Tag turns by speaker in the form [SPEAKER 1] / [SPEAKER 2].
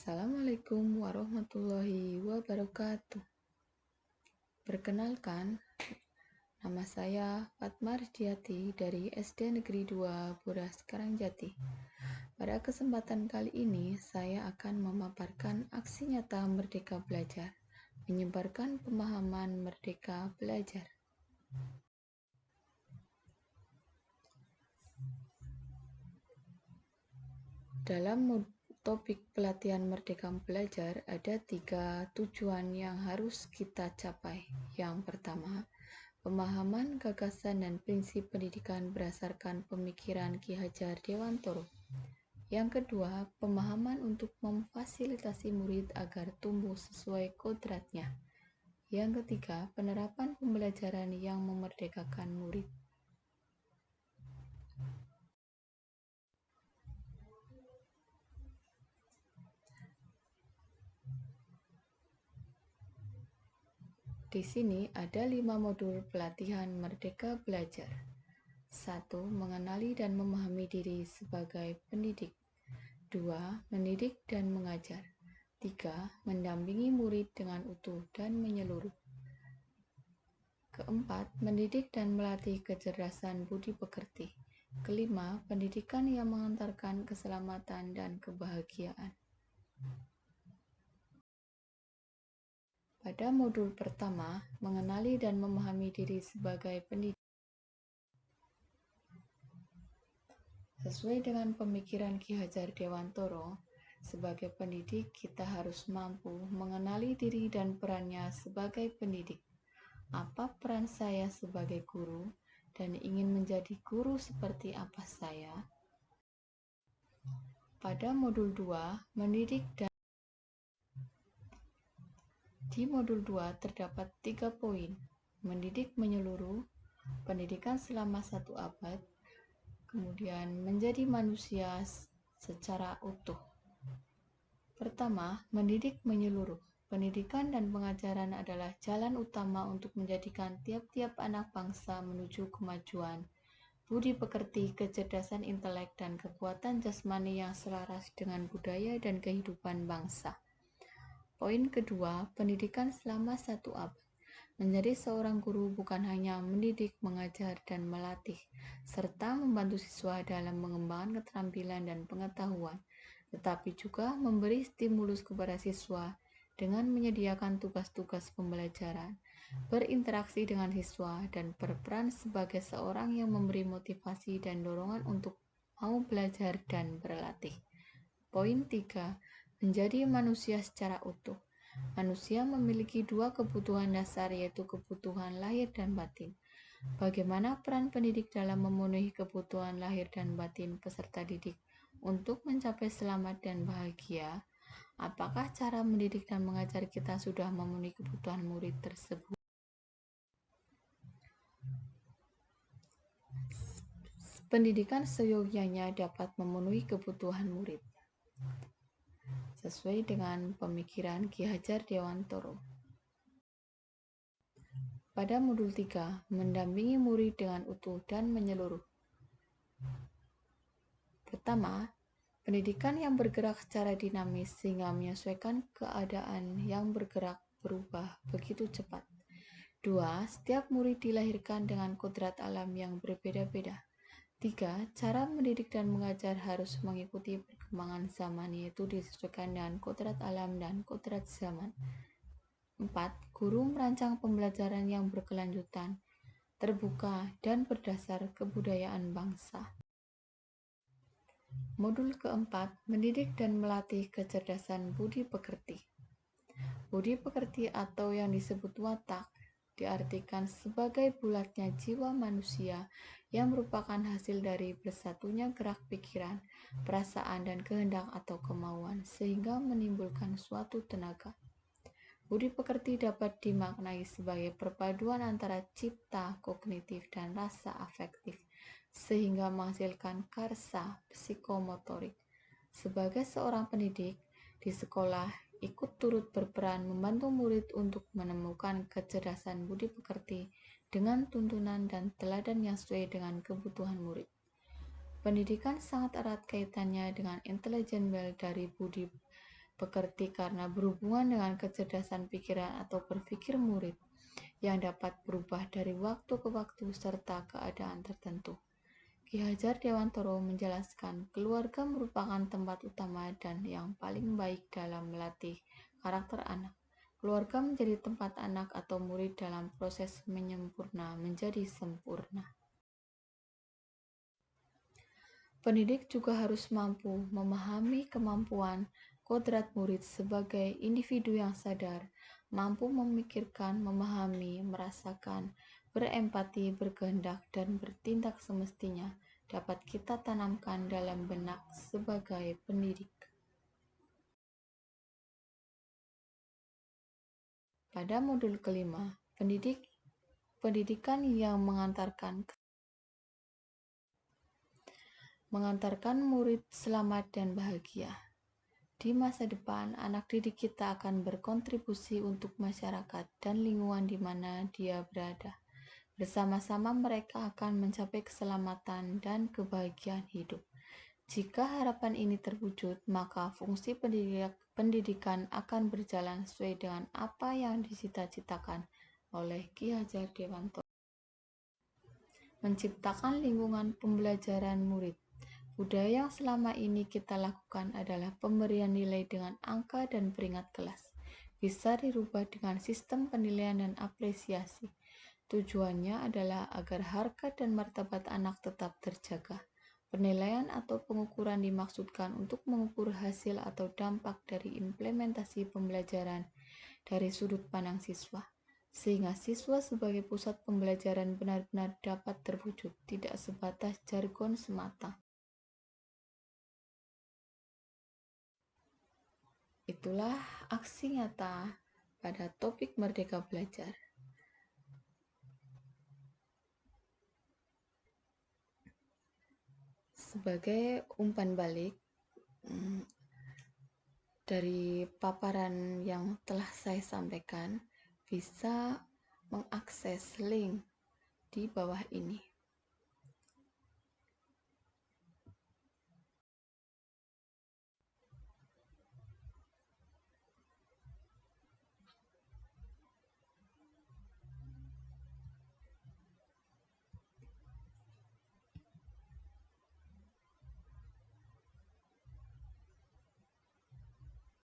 [SPEAKER 1] Assalamualaikum warahmatullahi wabarakatuh. Perkenalkan, nama saya Fatma Ridiati dari SD Negeri 2 Buras Karangjati. Pada kesempatan kali ini, saya akan memaparkan aksi nyata Merdeka Belajar, menyebarkan pemahaman Merdeka Belajar. Dalam topik pelatihan Merdeka Belajar, ada 3 tujuan yang harus kita capai. Yang pertama, pemahaman, gagasan, dan prinsip pendidikan berdasarkan pemikiran Ki Hajar Dewantoro. Yang kedua, pemahaman untuk memfasilitasi murid agar tumbuh sesuai kodratnya. Yang ketiga, penerapan pembelajaran yang memerdekakan murid. Di sini ada 5 modul pelatihan Merdeka Belajar. 1. Mengenali dan memahami diri sebagai pendidik. 2. Mendidik dan mengajar. 3. Mendampingi murid dengan utuh dan menyeluruh. Keempat, mendidik dan melatih kecerdasan budi pekerti. Kelima, pendidikan yang mengantarkan keselamatan dan kebahagiaan. Pada modul pertama, mengenali dan memahami diri sebagai pendidik. Sesuai dengan pemikiran Ki Hajar Dewantoro, sebagai pendidik kita harus mampu mengenali diri dan perannya sebagai pendidik. Apa peran saya sebagai guru dan ingin menjadi guru seperti apa saya? Pada modul 2, mendidik dan di modul 2 terdapat 3 poin. Mendidik menyeluruh, pendidikan selama 1 abad, kemudian menjadi manusia secara utuh. Pertama, mendidik menyeluruh. Pendidikan dan pengajaran adalah jalan utama untuk menjadikan tiap-tiap anak bangsa menuju kemajuan, budi pekerti, kecerdasan intelek, dan kekuatan jasmani yang selaras dengan budaya dan kehidupan bangsa. Poin kedua, pendidikan selama 1 abad. Menjadi seorang guru bukan hanya mendidik, mengajar, dan melatih, serta membantu siswa dalam mengembangkan keterampilan dan pengetahuan, tetapi juga memberi stimulus kepada siswa dengan menyediakan tugas-tugas pembelajaran, berinteraksi dengan siswa, dan berperan sebagai seorang yang memberi motivasi dan dorongan untuk mau belajar dan berlatih. Poin 3. Menjadi manusia secara utuh. Manusia memiliki 2 kebutuhan dasar, yaitu kebutuhan lahir dan batin. Bagaimana peran pendidik dalam memenuhi kebutuhan lahir dan batin peserta didik untuk mencapai selamat dan bahagia? Apakah cara mendidik dan mengajar kita sudah memenuhi kebutuhan murid tersebut? Pendidikan seyogyanya dapat memenuhi kebutuhan murid sesuai dengan pemikiran Ki Hajar Dewantoro. Pada modul 3, mendampingi murid dengan utuh dan menyeluruh. Pertama, pendidikan yang bergerak secara dinamis sehingga menyesuaikan keadaan yang berubah begitu cepat. 2. Setiap murid dilahirkan dengan kodrat alam yang berbeda-beda. 3. Cara mendidik dan mengajar harus mengikuti perkembangan zaman, yaitu disesuaikan dengan kodrat alam dan kodrat zaman. 4. Guru merancang pembelajaran yang berkelanjutan, terbuka, dan berdasar kebudayaan bangsa. Modul keempat, mendidik dan melatih kecerdasan budi pekerti. Budi pekerti atau yang disebut watak diartikan sebagai bulatnya jiwa manusia yang merupakan hasil dari bersatunya gerak pikiran, perasaan, dan kehendak atau kemauan sehingga menimbulkan suatu tenaga. Budi pekerti dapat dimaknai sebagai perpaduan antara cipta, kognitif, dan rasa afektif sehingga menghasilkan karsa psikomotorik. Sebagai seorang pendidik di sekolah, ikut turut berperan membantu murid untuk menemukan kecerdasan budi pekerti dengan tuntunan dan teladan yang sesuai dengan kebutuhan murid. Pendidikan sangat erat kaitannya dengan intelligent well dari budi pekerti karena berhubungan dengan kecerdasan pikiran atau berpikir murid yang dapat berubah dari waktu ke waktu serta keadaan tertentu. Ki Hajar Dewantara menjelaskan, keluarga merupakan tempat utama dan yang paling baik dalam melatih karakter anak. Keluarga menjadi tempat anak atau murid dalam proses menyempurna menjadi sempurna. Pendidik juga harus mampu memahami kemampuan kodrat murid sebagai individu yang sadar, mampu memikirkan, memahami, merasakan, berempati, berkehendak, dan bertindak semestinya dapat kita tanamkan dalam benak sebagai pendidik. Pada modul kelima, pendidikan yang mengantarkan murid selamat dan bahagia. Di masa depan, anak didik kita akan berkontribusi untuk masyarakat dan lingkungan di mana dia berada. Bersama-sama mereka akan mencapai keselamatan dan kebahagiaan hidup. Jika harapan ini terwujud, maka fungsi pendidikan akan berjalan sesuai dengan apa yang dicita-citakan oleh Ki Hajar Dewantara. Menciptakan lingkungan pembelajaran murid. Budaya yang selama ini kita lakukan adalah pemberian nilai dengan angka dan peringkat kelas. Bisa dirubah dengan sistem penilaian dan apresiasi. Tujuannya adalah agar harkat dan martabat anak tetap terjaga. Penilaian atau pengukuran dimaksudkan untuk mengukur hasil atau dampak dari implementasi pembelajaran dari sudut pandang siswa, sehingga siswa sebagai pusat pembelajaran benar-benar dapat terwujud, tidak sebatas jargon semata. Itulah aksi nyata pada topik Merdeka Belajar. Sebagai umpan balik dari paparan yang telah saya sampaikan, bisa mengakses link di bawah ini.